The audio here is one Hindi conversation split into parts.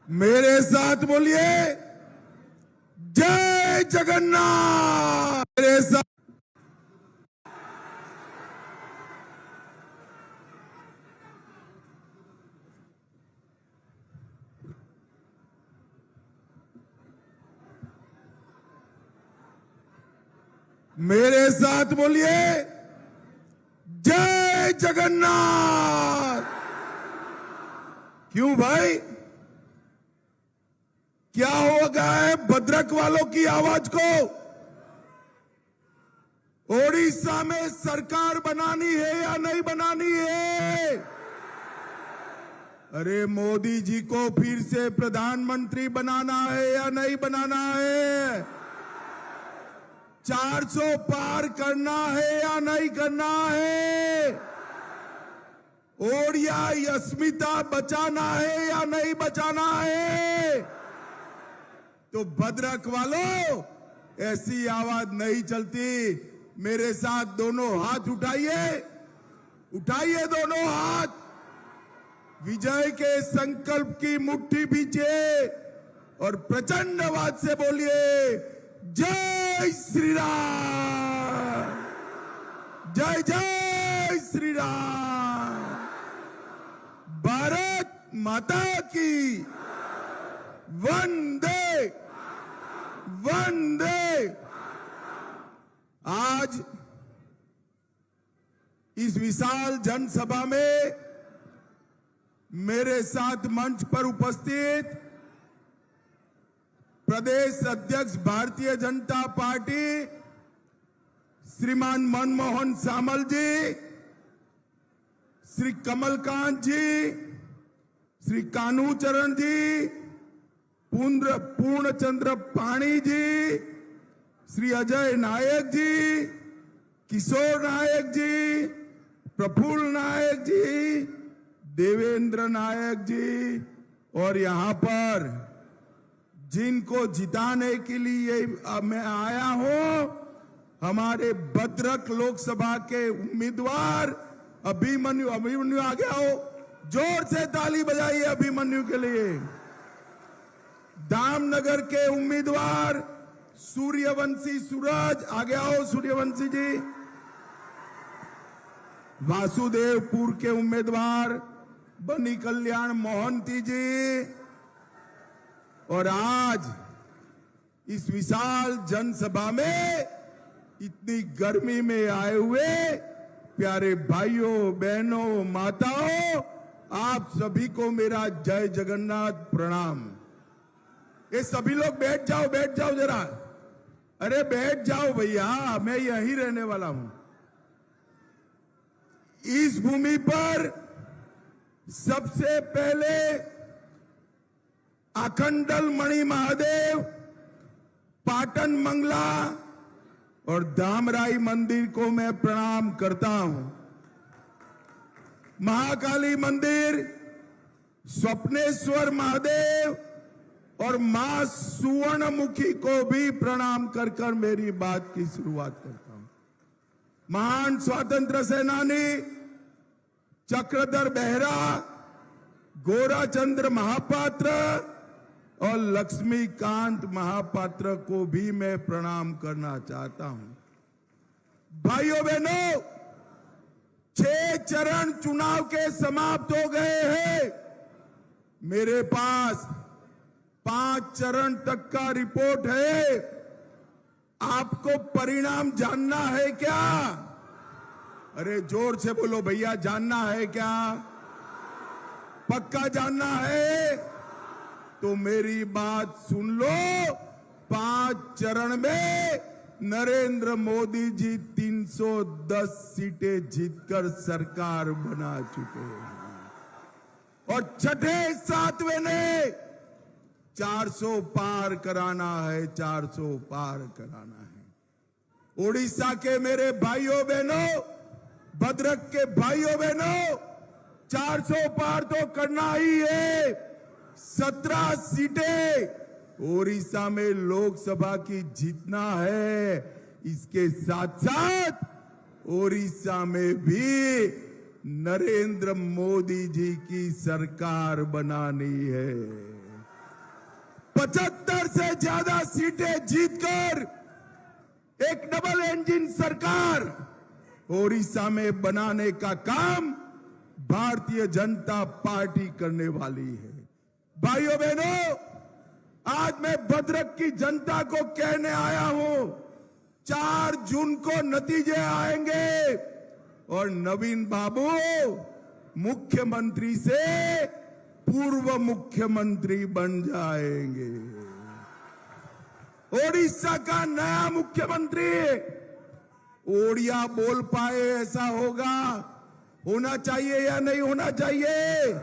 मेरे साथ बोलिए जय जगन्नाथ। मेरे साथ मेरे साथ बोलिए जय जगन्नाथ। क्यों भाई, क्या हो गया है भद्रक वालों की आवाज को? ओडिशा में सरकार बनानी है या नहीं बनानी है? अरे मोदी जी को फिर से प्रधानमंत्री बनाना है या नहीं बनाना है? 400 पार करना है या नहीं करना है? ओडिया अस्मिता बचाना है या नहीं बचाना है? तो भद्रक वालों, ऐसी आवाज नहीं चलती। मेरे साथ दोनों हाथ उठाइए, उठाइए दोनों हाथ। विजय के संकल्प की मुट्ठी भींचे और प्रचंड आवाज से बोलिए जय श्री राम, जय जय श्री राम। भारत माता की वंदे वंदे। आज इस विशाल जनसभा में मेरे साथ मंच पर उपस्थित प्रदेश अध्यक्ष भारतीय जनता पार्टी श्रीमान मनमोहन सामल जी, श्री कमलकांत जी, श्री कान्हूचरण जी, पूर्णचंद्र पाणी जी, श्री अजय नायक जी, किशोर नायक जी, प्रफुल्ल नायक जी, देवेंद्र नायक जी, और यहां पर जिनको जिताने के लिए मैं आया हूं, हमारे भद्रक लोकसभा के उम्मीदवार अभिमन्यु। अभिमन्यु आ गया हो, जोर से ताली बजाइए अभिमन्यु के लिए। दामनगर के उम्मीदवार सूर्यवंशी सूरज आ गया हो, सूर्यवंशी जी। वासुदेवपुर के उम्मीदवार बनी कल्याण मोहंती जी। और आज इस विशाल जनसभा में इतनी गर्मी में आए हुए प्यारे भाइयों बहनों माताओं, आप सभी को मेरा जय जगन्नाथ प्रणाम। ये सभी लोग बैठ जाओ जरा। अरे बैठ जाओ भैया, मैं यहीं रहने वाला हूं। इस भूमि पर सबसे पहले अखंडल मणि महादेव, पाटन मंगला और धामराई मंदिर को मैं प्रणाम करता हूं। महाकाली मंदिर, स्वप्नेश्वर महादेव और मां सुवर्णमुखी को भी प्रणाम कर कर मेरी बात की शुरुआत करता हूं। महान स्वतंत्र सेनानी चक्रधर बेहरा, गोराचंद्र महापात्र और लक्ष्मीकांत महापात्र को भी मैं प्रणाम करना चाहता हूं। भाइयों बहनों, 6 चरण चुनाव के समाप्त हो गए हैं। मेरे पास 5 चरण तक का रिपोर्ट है। आपको परिणाम जानना है क्या? अरे जोर से बोलो भैया, जानना है क्या? पक्का जानना है? तो मेरी बात सुन लो। 5 चरण में नरेंद्र मोदी जी 310 सीटें जीतकर सरकार बना चुके हैं और छठे 7वें ने 400 पार कराना है, 400 पार कराना है। ओडिशा के मेरे भाइयों बहनों, भद्रक के भाइयों बहनों, 400 पार तो करना ही है। 17 सीटें ओडिशा में लोकसभा की जीतना है। इसके साथ साथ ओडिशा में भी नरेंद्र मोदी जी की सरकार बनानी है। 75 से ज्यादा सीटें जीतकर एक डबल इंजन सरकार ओडिशा में बनाने का काम भारतीय जनता पार्टी करने वाली है। भाइयों बहनों, आज मैं भद्रक की जनता को कहने आया हूं, 4 जून को नतीजे आएंगे और नवीन बाबू मुख्यमंत्री से पूर्व मुख्यमंत्री बन जाएंगे। ओडिशा का नया मुख्यमंत्री ओडिया बोल पाए ऐसा होना चाहिए या नहीं होना चाहिए?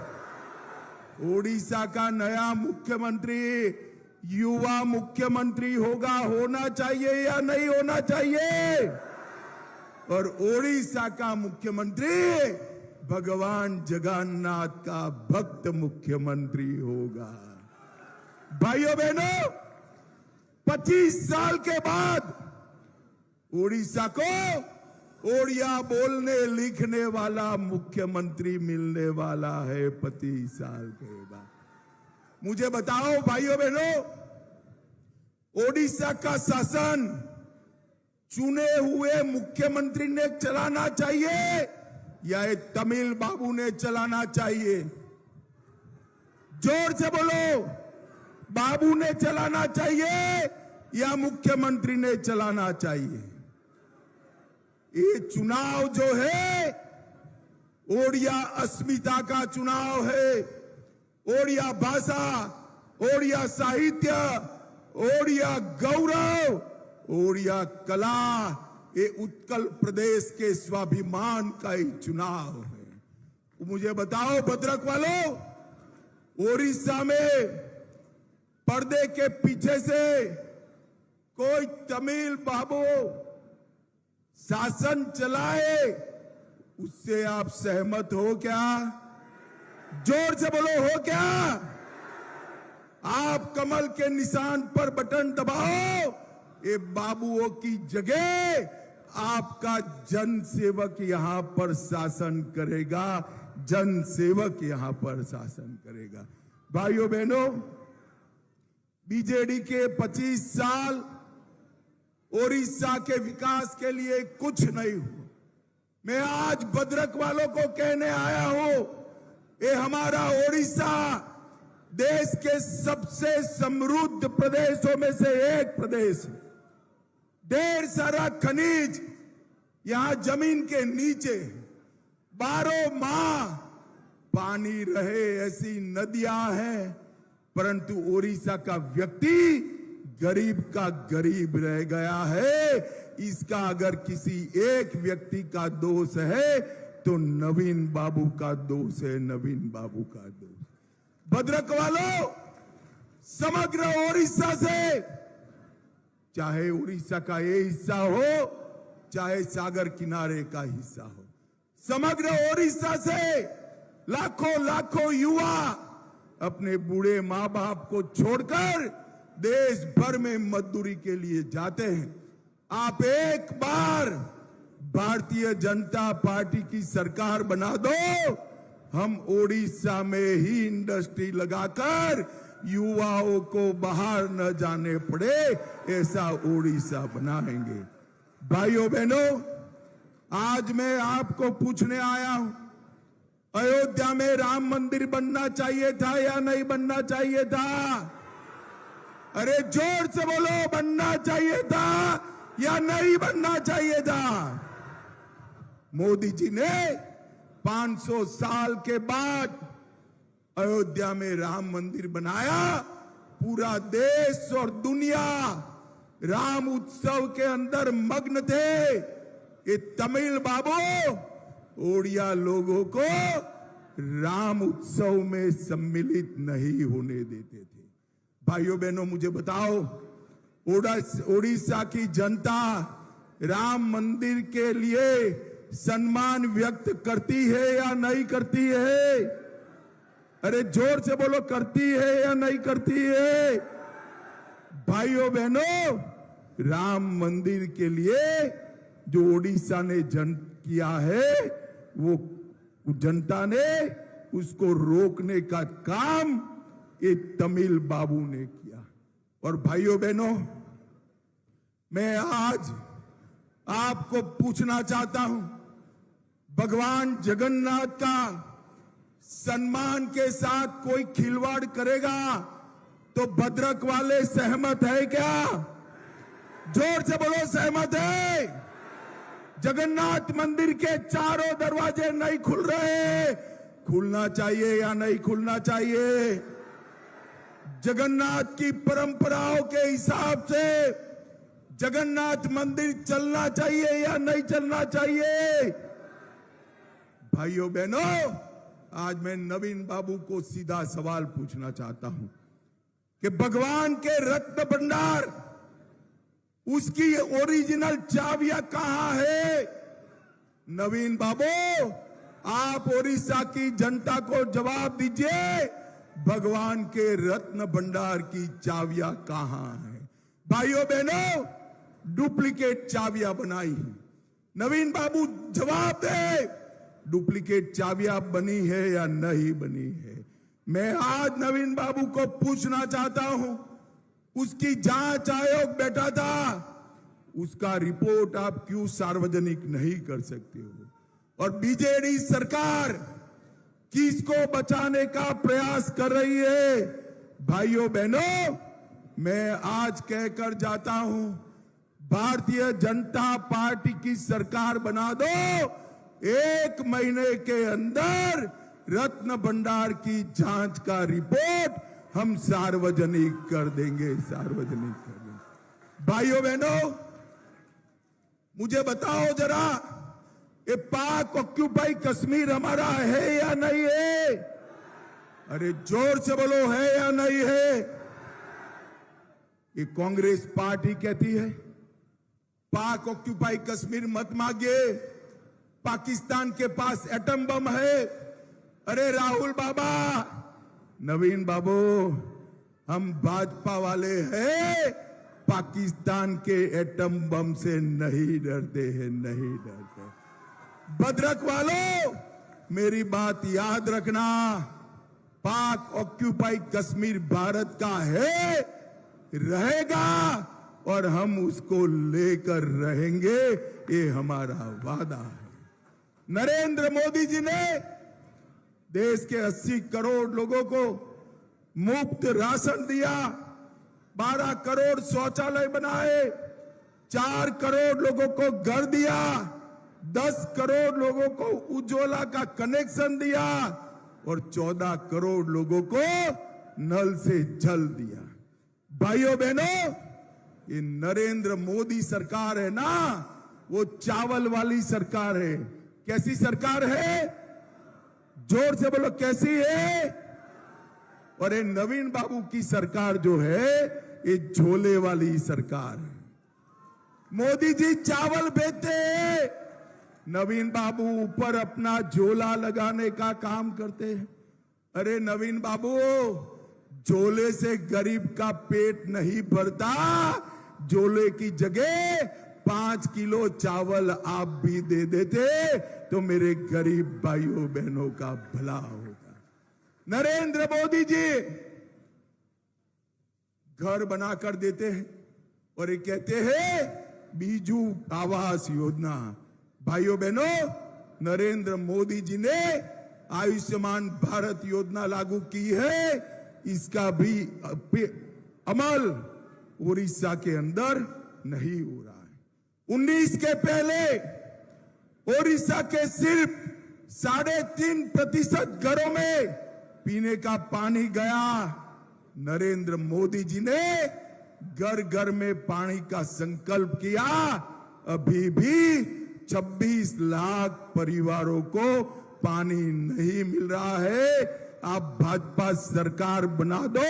ओडिशा का नया मुख्यमंत्री युवा मुख्यमंत्री होना चाहिए या नहीं होना चाहिए? और ओडिशा का मुख्यमंत्री भगवान जगन्नाथ का भक्त मुख्यमंत्री होगा। भाइयों बहनों, 25 साल के बाद ओडिशा को ओडिया बोलने लिखने वाला मुख्यमंत्री मिलने वाला है 25 साल के बाद। मुझे बताओ भाइयों बहनों, ओडिशा का शासन चुने हुए मुख्यमंत्री ने चलाना चाहिए या ये तमिल बाबू ने चलाना चाहिए? जोर से बोलो, बाबू ने चलाना चाहिए या मुख्यमंत्री ने चलाना चाहिए? ये चुनाव जो है ओडिया अस्मिता का चुनाव है। ओडिया भाषा, ओडिया साहित्य, ओडिया गौरव, ओडिया कला, ये उत्कल प्रदेश के स्वाभिमान का ही चुनाव है। मुझे बताओ भद्रक वालों, ओडिशा में पर्दे के पीछे से कोई तमिल बाबू शासन चलाए, उससे आप सहमत हो क्या? जोर से बोलो, हो क्या? आप कमल के निशान पर बटन दबाओ, ये बाबुओं की जगह आपका जनसेवक यहां पर शासन करेगा, जनसेवक यहां पर शासन करेगा। भाइयों बहनों, बीजेडी के 25 साल ओडिशा के विकास के लिए कुछ नहीं हुआ। मैं आज भद्रक वालों को कहने आया हूं, ये हमारा ओडिशा देश के सबसे समृद्ध प्रदेशों में से एक प्रदेश है। ढेर सारा खनिज यहां जमीन के नीचे, 12 माह पानी रहे ऐसी नदियां हैं, परंतु ओडिशा का व्यक्ति गरीब का गरीब रह गया है। इसका अगर किसी एक व्यक्ति का दोष है तो नवीन बाबू का दोष है, नवीन बाबू का दोष। भद्रक वालों, समग्र ओडिशा से, चाहे उड़ीसा का ये हिस्सा हो, चाहे सागर किनारे का हिस्सा हो, समग्र ओडिशा से लाखों लाखों युवा अपने बूढ़े माँ बाप को छोड़कर देश भर में मजदूरी के लिए जाते हैं। आप एक बार भारतीय जनता पार्टी की सरकार बना दो, हम ओडिशा में ही इंडस्ट्री लगाकर युवाओं को बाहर न जाने पड़े, ऐसा ओडिशा बनाएंगे। भाइयों बहनों, आज मैं आपको पूछने आया हूं, अयोध्या में राम मंदिर बनना चाहिए था या नहीं बनना चाहिए था? अरे जोर से बोलो, बनना चाहिए था या नहीं बनना चाहिए था? मोदी जी ने 500 साल के बाद अयोध्या में राम मंदिर बनाया। पूरा देश और दुनिया राम उत्सव के अंदर मग्न थे। ये तमिल बाबू ओडिया लोगों को राम उत्सव में सम्मिलित नहीं होने देते थे। भाइयों बहनों, मुझे बताओ, ओडिशा की जनता राम मंदिर के लिए सम्मान व्यक्त करती है या नहीं करती है? अरे जोर से बोलो, करती है या नहीं करती है? भाइयों बहनों, राम मंदिर के लिए जो ओडिशा ने किया है, वो जनता ने उसको रोकने का काम एक तमिल बाबू ने किया। और भाइयों बहनों, मैं आज आपको पूछना चाहता हूं, भगवान जगन्नाथ का सम्मान के साथ कोई खिलवाड़ करेगा तो भद्रक वाले सहमत है क्या? जोर से बोलो, सहमत है? जगन्नाथ मंदिर के चारों दरवाजे नहीं खुल रहे, खुलना चाहिए या नहीं खुलना चाहिए? जगन्नाथ की परंपराओं के हिसाब से जगन्नाथ मंदिर चलना चाहिए या नहीं चलना चाहिए? भाइयों बहनों, आज मैं नवीन बाबू को सीधा सवाल पूछना चाहता हूं कि भगवान के रत्न भंडार, उसकी ओरिजिनल चाबियां कहां है? नवीन बाबू, आप ओडिशा की जनता को जवाब दीजिए, भगवान के रत्न भंडार की चाबियां कहां है? भाइयों बहनों, डुप्लीकेट चाबियां बनाई हैं। नवीन बाबू जवाब दे, डुप्लीकेट चाबियां बनी है या नहीं बनी है? मैं आज नवीन बाबू को पूछना चाहता हूं, उसकी जांच आयोग बैठा था, उसका रिपोर्ट आप क्यों सार्वजनिक नहीं कर सकते हो? और बीजेडी सरकार किसको बचाने का प्रयास कर रही है? भाइयों बहनों, मैं आज कहकर जाता हूं, भारतीय जनता पार्टी की सरकार बना दो, 1 महीने के अंदर रत्न भंडार की जांच का रिपोर्ट हम सार्वजनिक कर देंगे, सार्वजनिक कर देंगे। भाइयों बहनों, मुझे बताओ जरा, ये पाक ऑक्यूपाई कश्मीर हमारा है या नहीं है? अरे जोर से बोलो, है या नहीं है? ये कांग्रेस पार्टी कहती है पाक ऑक्यूपाई कश्मीर मत मांगिए, पाकिस्तान के पास एटम बम है। अरे राहुल बाबा, नवीन बाबू, हम भाजपा वाले हैं, पाकिस्तान के एटम बम से नहीं डरते हैं, नहीं डरते। भद्रक वालों, मेरी बात याद रखना, पाक ऑक्यूपाई कश्मीर भारत का है, रहेगा और हम उसको लेकर रहेंगे, ये हमारा वादा है। नरेंद्र मोदी जी ने देश के 80 करोड़ लोगों को मुफ्त राशन दिया, 12 करोड़ शौचालय बनाए, 4 करोड़ लोगों को घर दिया, 10 करोड़ लोगों को उज्ज्वला का कनेक्शन दिया और 14 करोड़ लोगों को नल से जल दिया। भाइयों बहनों, ये नरेंद्र मोदी सरकार है ना, वो चावल वाली सरकार है। कैसी सरकार है? जोर से बोलो, कैसी है? और ये नवीन बाबू की सरकार जो है, ये झोले वाली सरकार है। मोदी जी चावल बेचते हैं, नवीन बाबू ऊपर अपना झोला लगाने का काम करते हैं। अरे नवीन बाबू, झोले से गरीब का पेट नहीं भरता, झोले की जगह 5 किलो चावल आप भी दे देते तो मेरे गरीब भाइयों बहनों का भला होगा। नरेंद्र मोदी जी घर बनाकर देते हैं और ये कहते हैं बीजू आवास योजना। भाइयों बहनों, नरेंद्र मोदी जी ने आयुष्मान भारत योजना लागू की है, इसका भी अमल उड़ीसा के अंदर नहीं हो रहा है। 19 के पहले उड़ीसा के सिर्फ 3.5% घरों में पीने का पानी गया। नरेंद्र मोदी जी ने घर घर में पानी का संकल्प किया, अभी भी 26 लाख परिवारों को पानी नहीं मिल रहा है। आप भाजपा सरकार बना दो,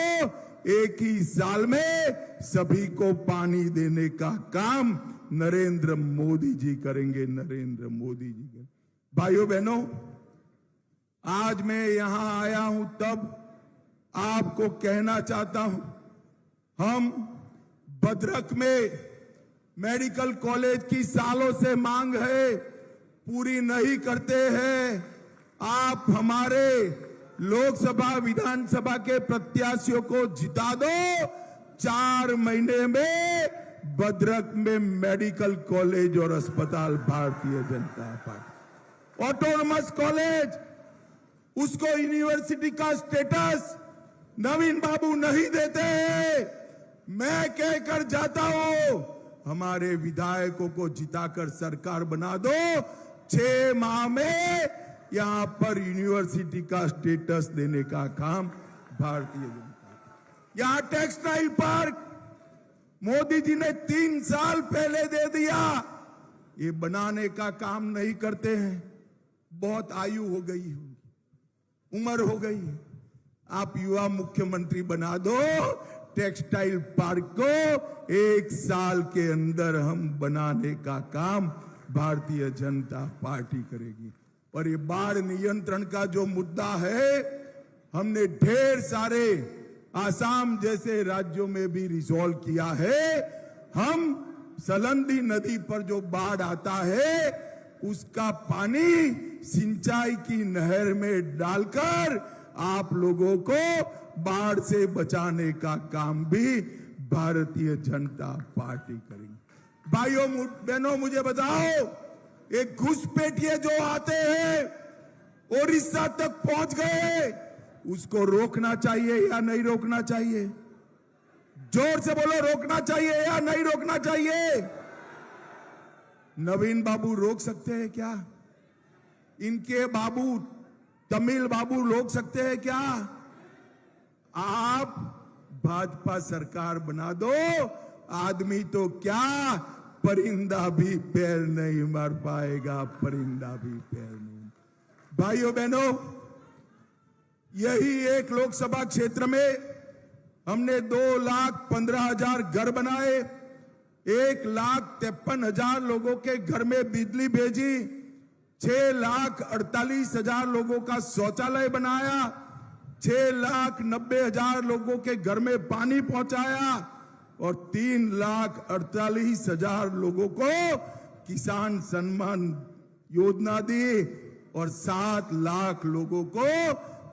एक ही साल में सभी को पानी देने का काम नरेंद्र मोदी जी करेंगे, नरेंद्र मोदी जी करेंगे। भाइयों बहनों, आज मैं यहां आया हूं तब आपको कहना चाहता हूं, हम भद्रक में मेडिकल कॉलेज की सालों से मांग है, पूरी नहीं करते हैं। आप हमारे लोकसभा विधानसभा के प्रत्याशियों को जिता दो, 4 महीने में भद्रक में मेडिकल कॉलेज और अस्पताल Bharatiya Janata party, autonomous college, उसको यूनिवर्सिटी का स्टेटस नवीन बाबू नहीं देते हैं। मैं कहकर जाता हूं, हमारे विधायकों को जिताकर सरकार बना दो, 6 माह में यहां पर यूनिवर्सिटी का स्टेटस देने का काम भारतीय जनता। यहां टेक्सटाइल पार्क मोदी जी ने 3 साल पहले दे दिया, ये बनाने का काम नहीं करते हैं। बहुत आयु हो गई होगी, उम्र हो गई, आप युवा मुख्यमंत्री बना दो, टेक्सटाइल पार्क को 1 साल के अंदर हम बनाने का काम भारतीय जनता पार्टी करेगी। और ये बाढ़ नियंत्रण का जो मुद्दा है, हमने ढेर सारे आसाम जैसे राज्यों में भी रिजॉल्व किया है। हम सलंदी नदी पर जो बाढ़ आता है उसका पानी सिंचाई की नहर में डालकर आप लोगों को बाढ़ से बचाने का काम भी भारतीय जनता पार्टी करेगी। भाइयों बहनों, मुझे बताओ, एक घुसपैठिए जो आते हैं ओडिशा तक पहुंच गए, उसको रोकना चाहिए या नहीं रोकना चाहिए? जोर से बोलो, रोकना चाहिए या नहीं रोकना चाहिए? नवीन बाबू रोक सकते हैं क्या? इनके बाबू तमिल बाबू रोक सकते हैं क्या? आप भाजपा सरकार बना दो, आदमी तो क्या, परिंदा भी पैर नहीं मार पाएगा, परिंदा भी पैर नहीं। भाइयों बहनों, यही एक लोकसभा क्षेत्र में हमने 2,15,000 घर बनाए, 1,53,000 लोगों के घर में बिजली भेजी, 6,48,000 लोगों का शौचालय बनाया, 6,90,000 लोगों के घर में पानी पहुंचाया और 3,48,000 लोगों को किसान सम्मान योजना दी और 7 लाख लोगों को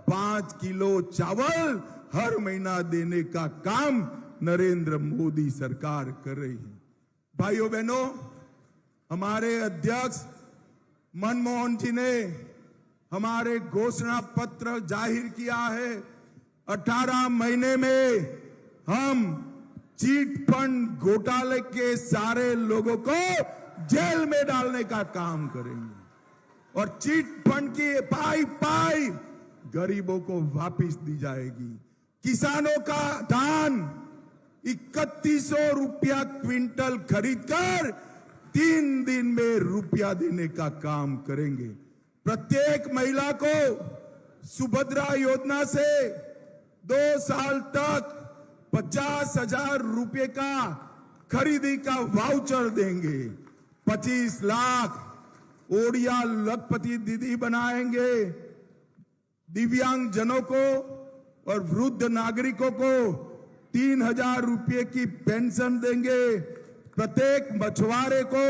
5 किलो चावल हर महीना देने का काम नरेंद्र मोदी सरकार कर रही है। भाइयों बहनों, हमारे अध्यक्ष मनमोहन जी ने हमारे घोषणा पत्र जाहिर किया है। 18 महीने में हम चीट फंड घोटाले के सारे लोगों को जेल में डालने का काम करेंगे और चीट फंड की पाई गरीबों को वापिस दी जाएगी। किसानों का धान 3100 रुपया क्विंटल खरीदकर 3 दिन में रुपया देने का काम करेंगे। प्रत्येक महिला को सुभद्रा योजना से 2 साल तक 50,000 रुपए का खरीदी का वाउचर देंगे। 25 लाख ओडिया लखपति दीदी बनाएंगे। दिव्यांग जनों को और वृद्ध नागरिकों को 3,000 रुपए की पेंशन देंगे। प्रत्येक मछुआरे को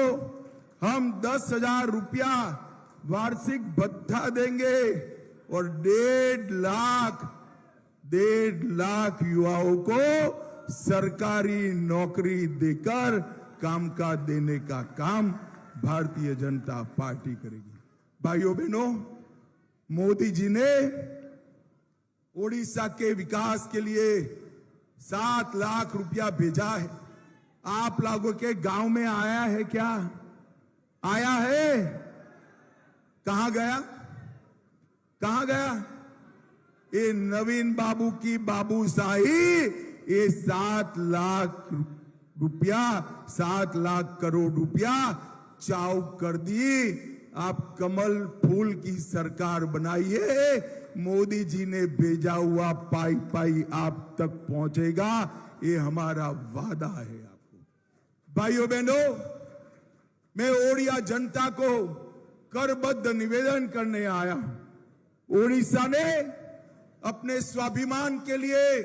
हम 10,000 रुपया वार्षिक भत्ता देंगे और 1.5 लाख युवाओं को सरकारी नौकरी देकर कामकाज देने का काम भारतीय जनता पार्टी करेगी। भाइयों बहनों, मोदी जी ने ओडिशा के विकास के लिए 7 लाख रुपया भेजा है। आप लोगों के गांव में आया है क्या? आया है? कहां गया? कहां गया? ये नवीन बाबू की बाबूशाही, ये 7 लाख रुपया, 7 लाख करोड़ रुपया चाउ कर दी। आप कमल फूल की सरकार बनाइए, मोदी जी ने भेजा हुआ पाई आप तक पहुंचेगा, ये हमारा वादा है आपको। भाइयों बहनों, मैं ओडिया जनता को करबद्ध निवेदन करने आया हूं। ओडिशा ने अपने स्वाभिमान के लिए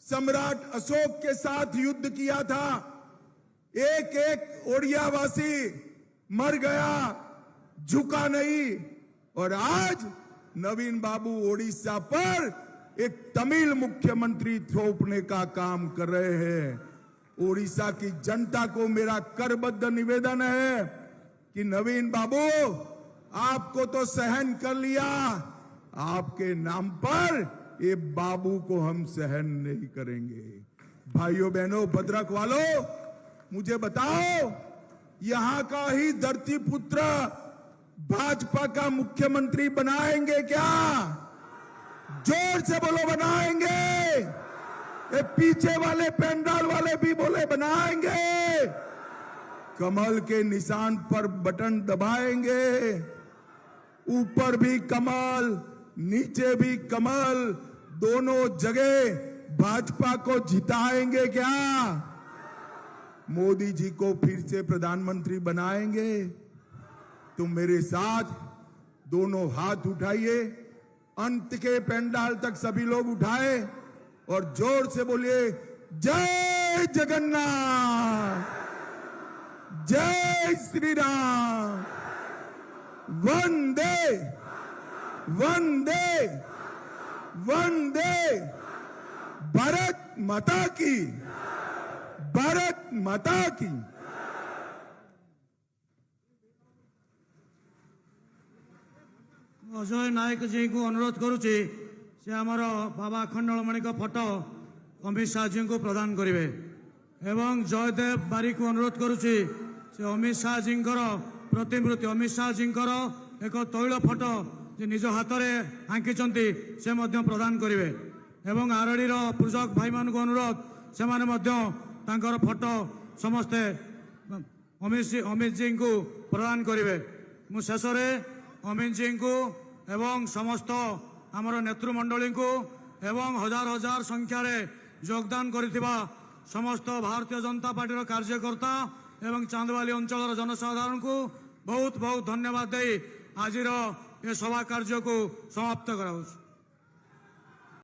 सम्राट अशोक के साथ युद्ध किया था। एक एक ओडियावासी मर गया, झुका नहीं। और आज नवीन बाबू ओडिशा पर एक तमिल मुख्यमंत्री थोपने का काम कर रहे हैं। उड़ीसा की जनता को मेरा करबद्ध निवेदन है कि नवीन बाबू, आपको तो सहन कर लिया, आपके नाम पर ये बाबू को हम सहन नहीं करेंगे। भाइयों बहनों, भद्रक वालों, मुझे बताओ, यहां का ही धरती पुत्र भाजपा का मुख्यमंत्री बनाएंगे क्या? जोर से बोलो, बनाएंगे। ये पीछे वाले पेंडाल वाले भी बोले बनाएंगे। कमल के निशान पर बटन दबाएंगे, ऊपर भी कमल, नीचे भी कमल, दोनों जगह भाजपा को जिताएंगे क्या? मोदी जी को फिर से प्रधानमंत्री बनाएंगे? तो मेरे साथ दोनों हाथ उठाइए, अंत के पेंडाल तक सभी लोग उठाए और जोर से बोलिए, जय जगन्नाथ, जय श्री राम, वंदे वंदे वंदे, भारत माता की, भारत माता की। अजय नायक जी को अनुरोध करुच्ची से आमर बाबा अखंडमणि का फोटो अमित शाह जी को प्रदान करेंगे एवं जयदेव बारी को अनुरोध करुच्ची से अमित शाह जी प्रतिमूर्ति, अमित शाह जी एक तैल फोटो जे निज हाथ में आंकी से प्रदान करेंगे एवं आरडी पूजक भाई मान को अनुरोध से फोटो समस्ते अमित जी को प्रदान करेंगे। मु शेष अमित जी को एवं समस्त आमर नेतृमंडली को एवं हजार हजार संख्यार योगदान करिथिबा समस्त भारतीय जनता पार्टी कार्यकर्ता एवं चांदवाली अंचल जनसाधारण को बहुत बहुत धन्यवाद दे आज ये सभा कार्य को समाप्त कराऊँ।